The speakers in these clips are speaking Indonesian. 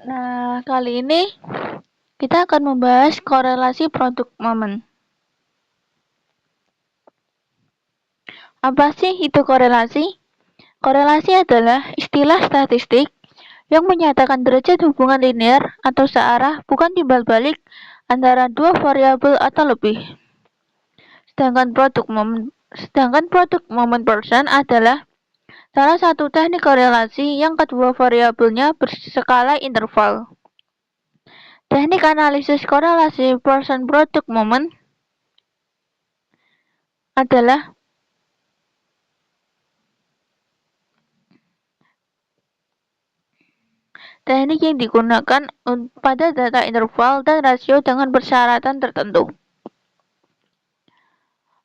Nah, kali ini kita akan membahas korelasi produk momen. Apa sih itu korelasi? Korelasi adalah istilah statistik yang menyatakan derajat hubungan linear atau searah bukan timbal balik antara dua variabel atau lebih. Sedangkan produk momen person adalah salah satu teknik korelasi yang kedua variabelnya berskala interval. Teknik analisis korelasi person produk momen adalah teknik yang digunakan pada data interval dan rasio dengan persyaratan tertentu.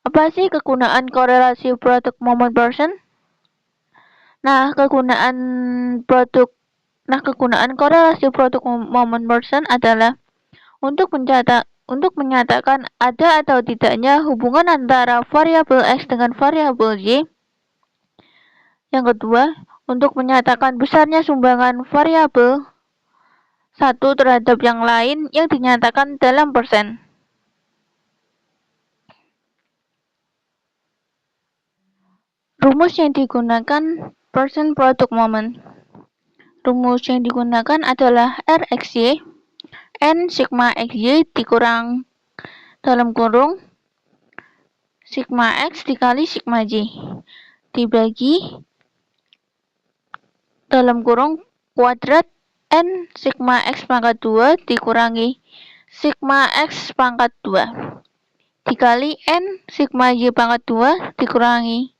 Apa sih kegunaan korelasi produk momen person? Kegunaan korelasi produk momen person adalah untuk menyatakan ada atau tidaknya hubungan antara variabel X dengan variabel Y. Yang kedua, untuk menyatakan besarnya sumbangan variabel satu terhadap yang lain yang dinyatakan dalam persen. Rumus yang digunakan person product moment. Rumus yang digunakan adalah RXY N sigma XY dikurang dalam kurung sigma X dikali sigma Y dibagi dalam kurung kuadrat N sigma X pangkat 2 dikurangi sigma X pangkat 2 dikali N sigma Y pangkat 2 dikurangi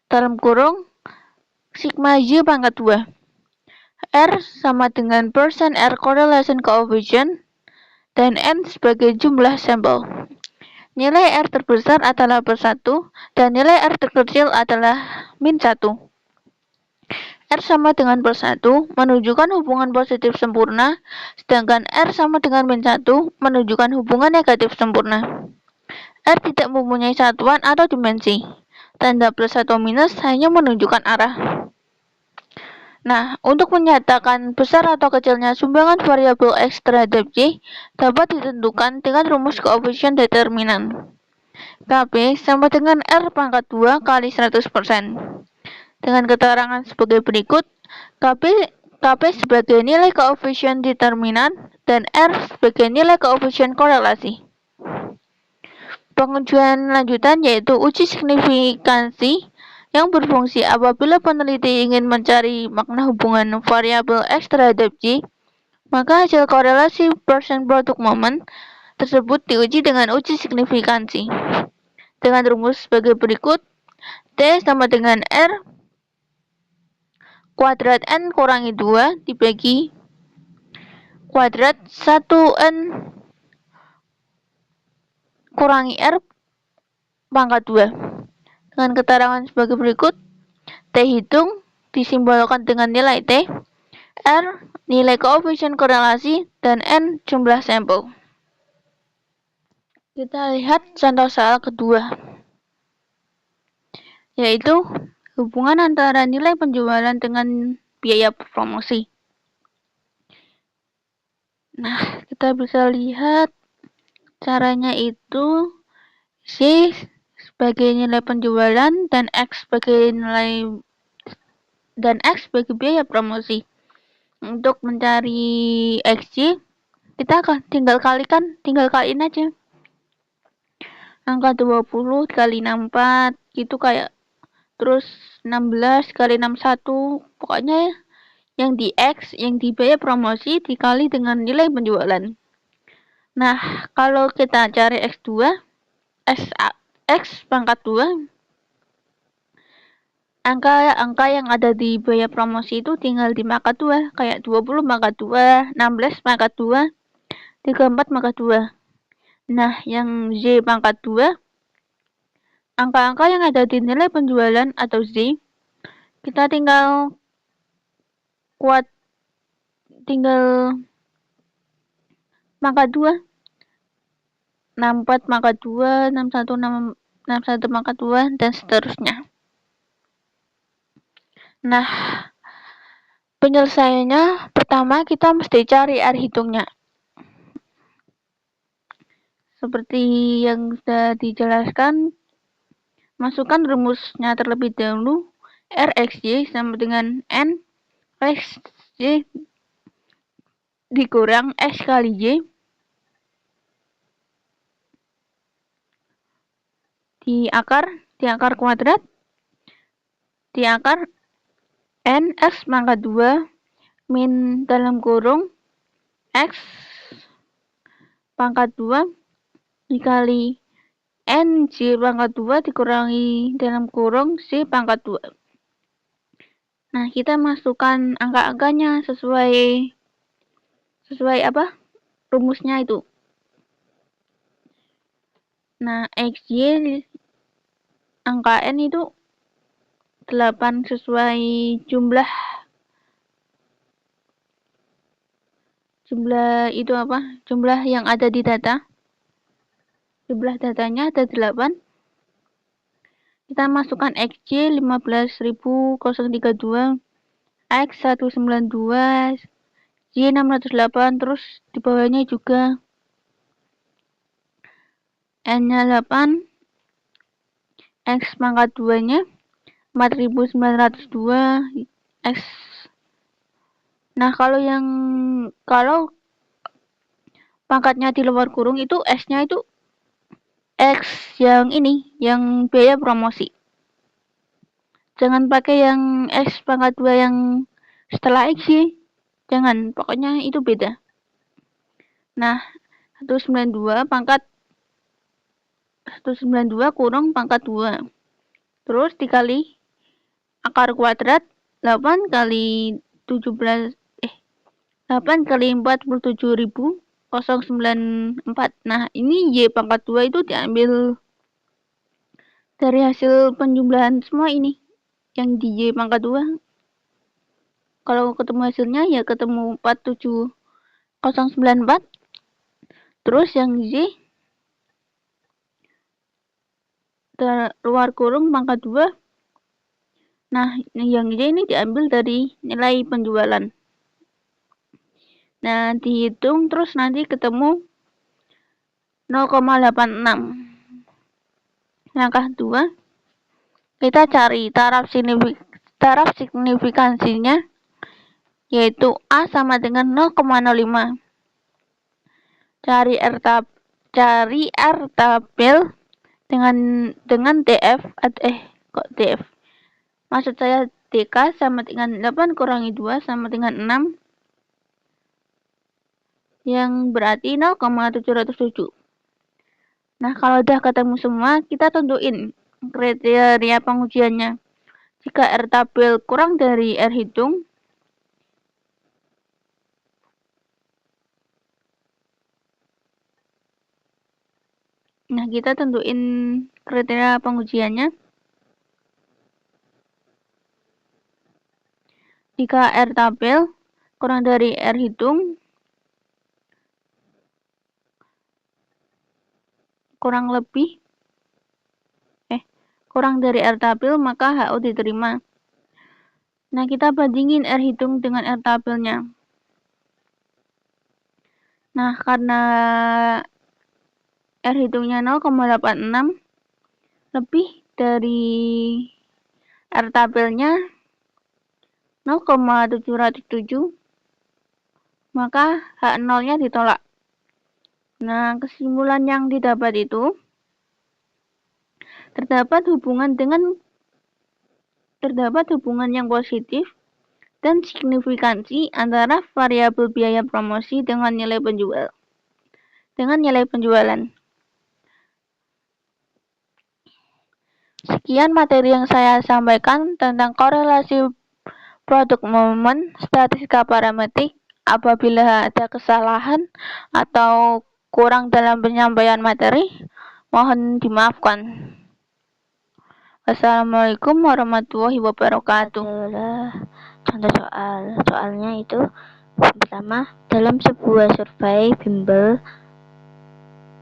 dalam kurung sigma Y pangkat 2. R sama dengan percent R correlation coefficient dan N sebagai jumlah sampel. Nilai R terbesar adalah +1 dan nilai R terkecil adalah -1. R sama dengan +1 menunjukkan hubungan positif sempurna, sedangkan R sama dengan -1 menunjukkan hubungan negatif sempurna. R tidak mempunyai satuan atau dimensi. Tanda plus atau minus hanya menunjukkan arah. Untuk menyatakan besar atau kecilnya sumbangan variabel X terhadap Y dapat ditentukan dengan rumus koefisien determinan. KB sama dengan R pangkat 2 kali 100%. Dengan keterangan sebagai berikut, KB sebagai nilai koefisien determinan dan R sebagai nilai koefisien korelasi. Pengujian lanjutan yaitu uji signifikansi yang berfungsi apabila peneliti ingin mencari makna hubungan variabel X terhadap Y, maka hasil korelasi person product moment tersebut diuji dengan uji signifikansi dengan rumus sebagai berikut. T sama dengan R kuadrat N kurangi 2 dibagi kuadrat 1N kurangi R pangkat 2. Dengan keterangan sebagai berikut. T hitung disimbolkan dengan nilai T, R nilai koefisien korelasi, dan N jumlah sampel. Kita lihat contoh soal kedua, yaitu hubungan antara nilai penjualan dengan biaya promosi. Kita bisa lihat caranya itu C sebagai nilai penjualan dan X sebagai biaya promosi. Untuk mencari XY, kita akan tinggal kaliin aja. Angka 20 kali 64 gitu kayak terus 16 kali 61, pokoknya yang di X, yang di biaya promosi dikali dengan nilai penjualan. Kalau kita cari X2, X pangkat 2, angka yang ada di biaya promosi itu tinggal dipangkat 2, kayak 20 pangkat 2, 16 pangkat 2, 34 pangkat 2. Yang Z pangkat 2, angka-angka yang ada di nilai penjualan atau Z, kita tinggal pangkat 2, 64 pangkat 2, 61 pangkat 2, dan seterusnya. Penyelesaiannya, pertama kita mesti cari R hitungnya. Seperti yang sudah dijelaskan, masukkan rumusnya terlebih dahulu. R X Y sama dengan N X Y dikurang X kali Y di akar kuadrat di akar N X pangkat 2 min dalam kurung X pangkat 2 dikali N J pangkat 2 dikurangi dalam kurung C pangkat 2. Nah, kita masukkan angka-angkanya sesuai apa? Rumusnya itu. Nah, XY angka N itu 8 sesuai jumlah itu apa? Jumlah yang ada di data. Jumlah datanya ada 8. Kita masukkan XY 15.032, X 192, Y 608, terus di bawahnya juga N-nya 8, X pangkat 2-nya 4902, X. Nah, kalau pangkatnya di luar kurung itu S-nya itu X yang ini, yang biaya promosi. Jangan pakai yang X pangkat 2 yang setelah X sih. Jangan, pokoknya itu beda. Nah, 192 kurung pangkat 2. Terus dikali akar kuadrat 8 kali 17 8 kali 47.094. Nah, ini Y pangkat 2 itu diambil dari hasil penjumlahan semua ini. Yang di Y pangkat 2. Kalau ketemu hasilnya ya ketemu 47094. Terus yang Y luar kurung pangkat 2. Nah, yang Y ini diambil dari nilai penjualan. Nah, dihitung terus nanti ketemu 0,86. Langkah 2, kita cari taraf signifikansinya, yaitu A sama dengan 0,05. Cari R tabel dengan DF, kok DF? Maksud saya DK sama dengan 8 kurangi 2 sama dengan 6, yang berarti 0,707. Nah, kalau udah ketemu semua, kita tentuin kriteria pengujiannya. Jika R tabel kurang dari R hitung, nah kita tentuin kriteria pengujiannya. Jika R tabel kurang dari R hitung, kurang dari R tabel, maka HO diterima. Nah, kita bandingin R hitung dengan R tabelnya. Nah, karena R hitungnya 0,86 lebih dari R tabelnya 0,707, maka H0-nya ditolak. Nah, kesimpulan yang didapat itu terdapat hubungan yang positif dan signifikansi antara variabel biaya promosi dengan nilai penjualan. Sekian materi yang saya sampaikan tentang korelasi produk momen, statistika parametrik. Apabila ada kesalahan atau kurang dalam penyampaian materi, mohon dimaafkan. Wassalamualaikum warahmatullahi wabarakatuh. Contoh soalnya itu pertama, dalam sebuah survei bimbel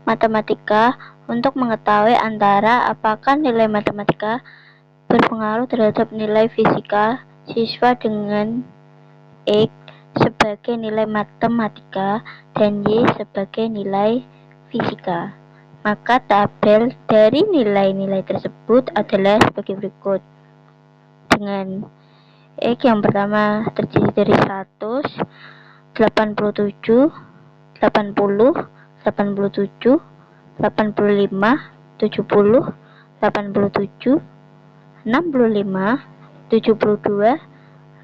matematika untuk mengetahui antara apakah nilai matematika berpengaruh terhadap nilai fisika, siswa dengan X sebagai nilai matematika dan Y sebagai nilai fisika. Maka tabel dari nilai-nilai tersebut adalah sebagai berikut. Dengan X yang pertama terdiri dari 100, 87, 80, 87, 85, 70, 87, 65, 72,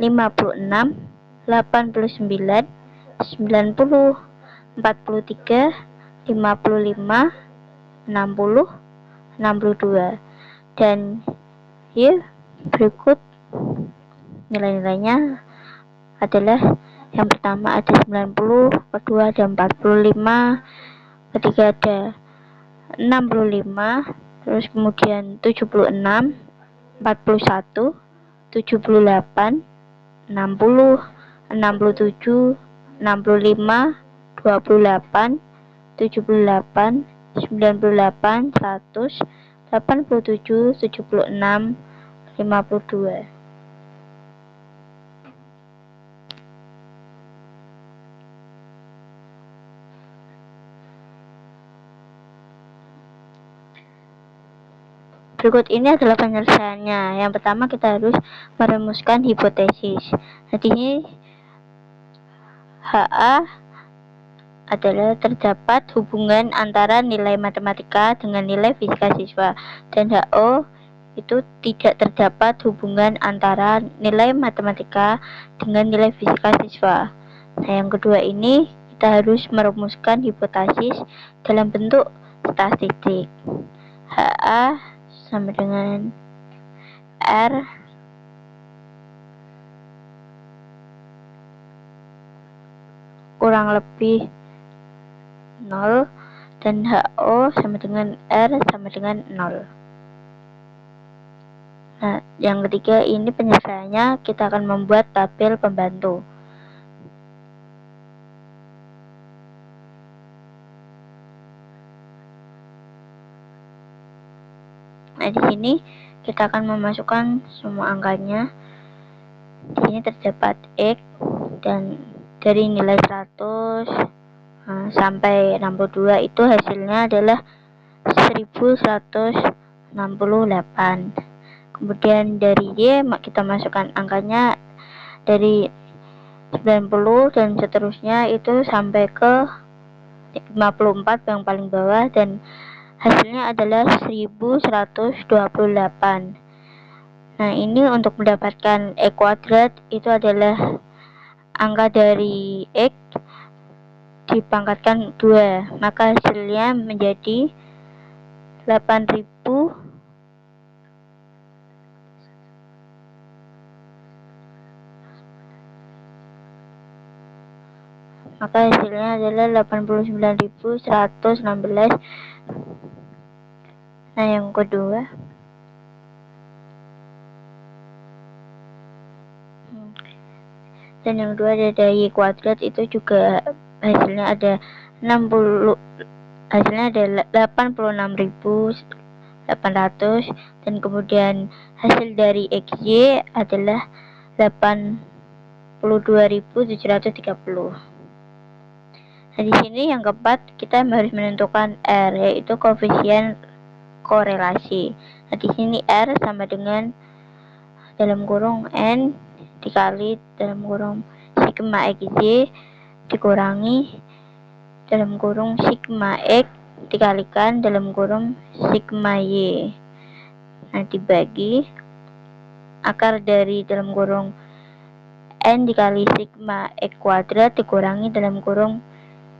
56, 89, 90, 43, 55, 60, 62. Dan yuk berikut nilai-nilainya adalah yang pertama ada 90, kedua ada 45, ketiga ada 65, terus kemudian 76, 41, 78, 60, 67, 65, 28, 78, 98, 100, 87, 76, 52. Berikut ini adalah penyelesaiannya. Yang pertama kita harus merumuskan hipotesis. Jadi ini HA adalah terdapat hubungan antara nilai matematika dengan nilai fisika siswa, dan HO itu tidak terdapat hubungan antara nilai matematika dengan nilai fisika siswa. Nah, yang kedua ini kita harus merumuskan hipotesis dalam bentuk statistik. HA sama dengan R kurang lebih 0 dan HO sama dengan R sama dengan 0. Nah, yang ketiga ini penyelesaiannya kita akan membuat tabel pembantu. Nah, di sini kita akan memasukkan semua angkanya. Di sini terdapat X dan dari nilai 100 sampai 62 itu hasilnya adalah 1168. Kemudian dari Y kita masukkan angkanya dari 90 dan seterusnya itu sampai ke 54 yang paling bawah, dan hasilnya adalah 1128. Nah, ini untuk mendapatkan X kuadrat itu adalah angka dari X dipangkatkan 2, maka hasilnya menjadi 8000. Maka hasilnya adalah 89.116. Nah, yang kedua dan yang kedua ada Y kuadrat, itu juga hasilnya ada 60, hasilnya ada 86.800, dan kemudian hasil dari XY adalah 82.730. Nah, di sini yang keempat kita harus menentukan R, yaitu koefisien korelasi. Nah, di sini R sama dengan dalam kurung N dikali dalam kurung sigma XY dikurangi dalam kurung sigma X dikalikan dalam kurung sigma Y. Nah, dibagi akar dari dalam kurung N dikali sigma X kuadrat dikurangi dalam kurung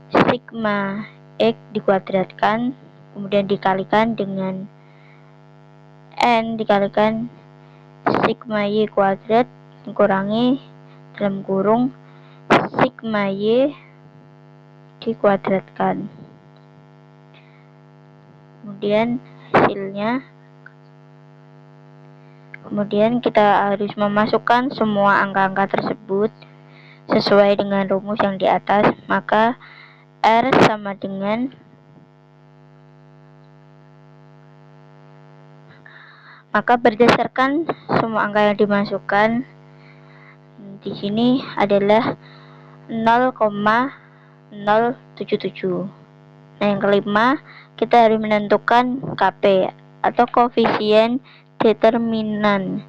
sigma X dikuadratkan, kemudian dikalikan dengan N dikalikan sigma Y kuadrat dikurangi dalam kurung sigma Y dikuadratkan. Kemudian hasilnya, kemudian kita harus memasukkan semua angka-angka tersebut sesuai dengan rumus yang di atas. Maka R sama dengan berdasarkan semua angka yang dimasukkan di sini adalah 0,077. Nah, yang kelima, kita harus menentukan KP atau koefisien determinan.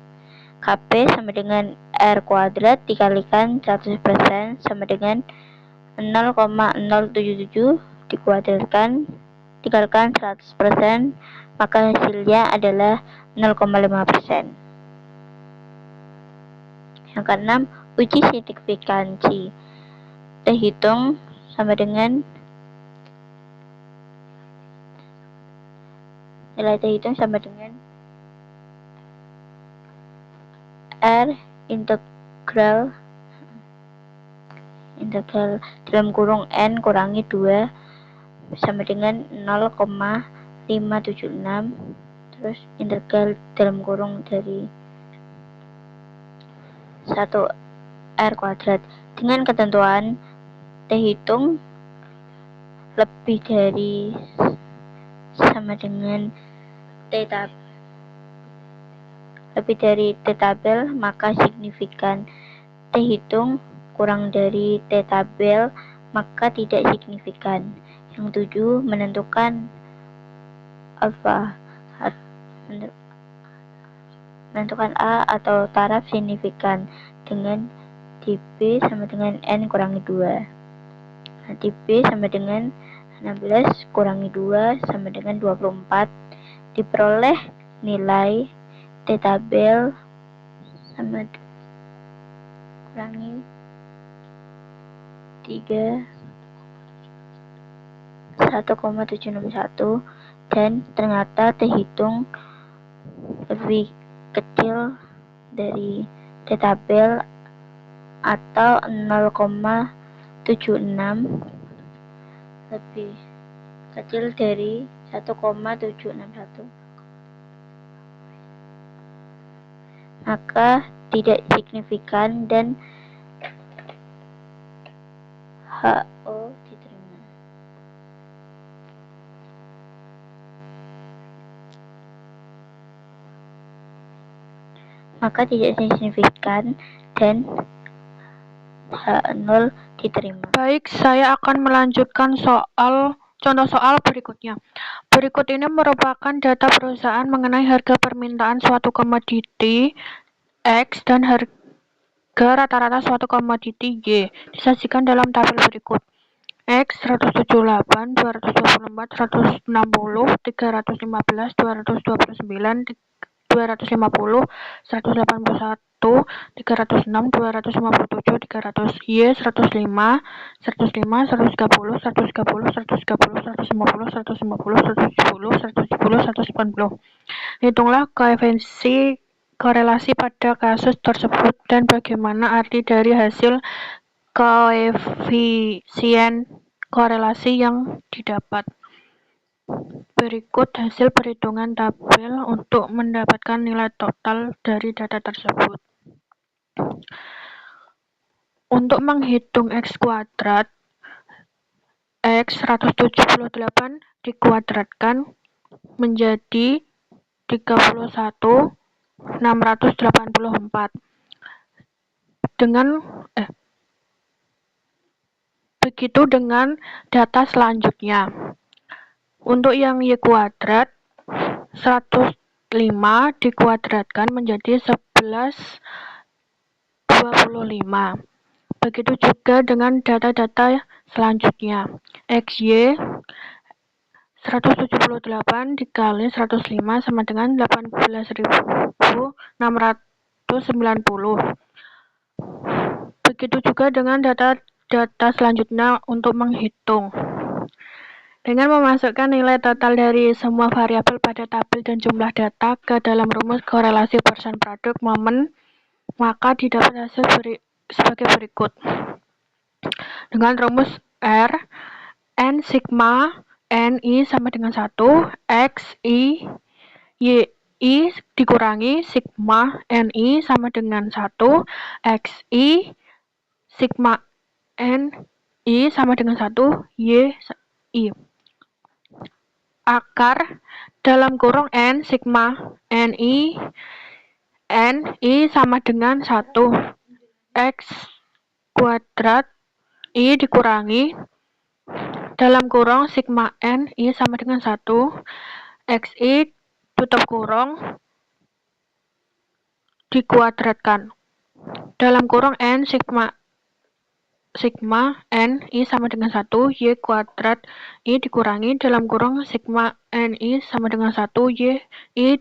KP sama dengan R kuadrat dikalikan 100% sama dengan 0,077 dikuadratkan dikalikan 100%, maka hasilnya adalah 0,5%. Yang keenam, uji signifikansi. Kita hitung sama dengan nilai terhitung sama dengan R integral dalam kurung N kurangi 2 sama dengan 0,576, terus integral dalam kurung dari 1 R kuadrat dengan ketentuan terhitung lebih dari sama dengan T tabel, maka signifikan. Terhitung kurang dari T tabel, maka tidak signifikan. Yang 7, menentukan A atau taraf signifikan dengan dB sama dengan N kurangi 2. Nah, dB sama dengan 16 kurangi 2 sama dengan 24. Diperoleh nilai T tabel sama kurangi 3 1,761, dan ternyata terhitung lebih kecil dari T tabel atau 0,76, lebih kecil dari 1,761, maka tidak signifikan dan HO diterima. Maka tidak signifikan dan H0 diterima. Baik, saya akan melanjutkan contoh soal berikutnya. Berikut ini merupakan data perusahaan mengenai harga permintaan suatu komoditi X dan harga rata-rata suatu komoditi Y. Disajikan dalam tabel berikut. X 178, 224, 160, 315, 229, 250, 181, 306, 257, 300, Y 105, 105, 130, 130, 130, 150, 150, 170, 170, 180. Hitunglah koefisien korelasi pada kasus tersebut dan bagaimana arti dari hasil koefisien korelasi yang didapat. Berikut hasil perhitungan tabel untuk mendapatkan nilai total dari data tersebut. Untuk menghitung X kuadrat, X 178 dikuadratkan menjadi 31.684. Begitu dengan data selanjutnya. Untuk yang Y kuadrat, 105 dikuadratkan menjadi 1125. Begitu juga dengan data-data selanjutnya. XY 178 dikali 105 sama dengan 18.690. Begitu juga dengan data selanjutnya untuk menghitung. Dengan memasukkan nilai total dari semua variabel pada tabel dan jumlah data ke dalam rumus korelasi persen produk momen, maka didapat hasil sebagai berikut. Dengan rumus R, N sigma NI sama dengan 1, X, I, Y, I dikurangi sigma NI sama dengan 1, X, I, sigma NI sama dengan 1, Y, I. Akar dalam kurung N sigma NI sama dengan 1, X kuadrat I dikurangi dalam kurung sigma N I sama dengan 1 XI tutup kurung dikuadratkan dalam kurung N sigma N I sama dengan 1 Y kuadrat I dikurangi dalam kurung sigma N I sama dengan 1 Y I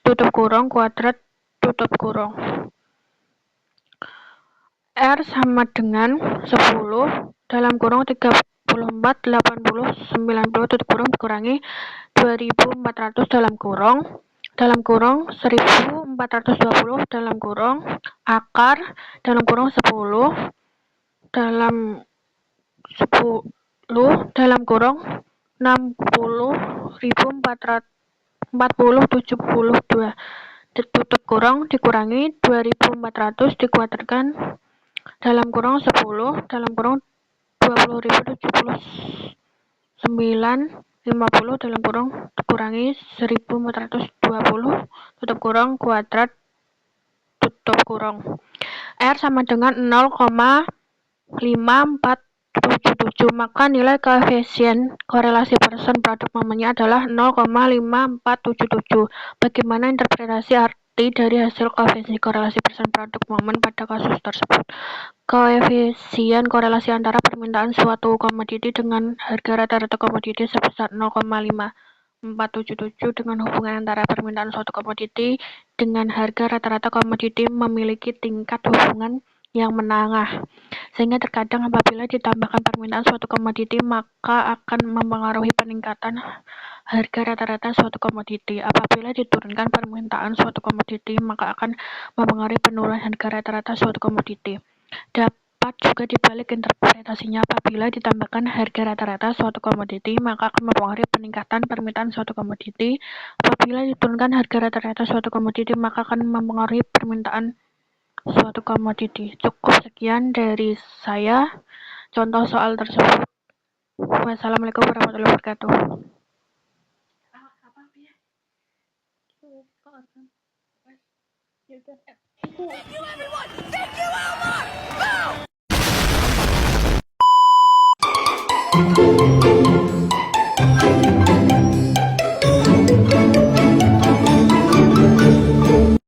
tutup kurung kuadrat tutup kurung. R sama dengan 10 dalam kurung 34, 80, 90 tutup kurung dikurangi 2400 dalam kurung 1420 dalam kurung akar dalam kurung 10 dalam 10 dalam kurung 60.472 tutup kurung dikurangi 2400 dikuadratkan dalam kurung 10 dalam kurung 20.079 50 dalam kurung dikurangi 1420 tutup kurung kuadrat tutup kurung. R sama dengan 0,5477 maka nilai koefisien korelasi person produk momennya adalah 0,5477. Bagaimana interpretasi arti dari hasil koefisien korelasi person produk momen pada kasus tersebut? Koefisien korelasi antara permintaan suatu komoditi dengan harga rata-rata komoditi sebesar 0,5477 dengan hubungan antara permintaan suatu komoditi dengan harga rata-rata komoditi memiliki tingkat hubungan yang menengah, sehingga terkadang apabila ditambahkan permintaan suatu komoditi maka akan mempengaruhi peningkatan harga rata-rata suatu komoditi. Apabila diturunkan permintaan suatu komoditi maka akan mempengaruhi penurunan harga rata-rata suatu komoditi. Dapat juga dibalik interpretasinya, apabila ditambahkan harga rata-rata suatu komoditi maka akan mempengaruhi peningkatan permintaan suatu komoditi. Apabila diturunkan harga rata-rata suatu komoditi maka akan mempengaruhi permintaan suatu komoditi. Cukup sekian dari saya contoh soal tersebut. Wassalamualaikum warahmatullahi wabarakatuh. Thank you, Elmer! Go!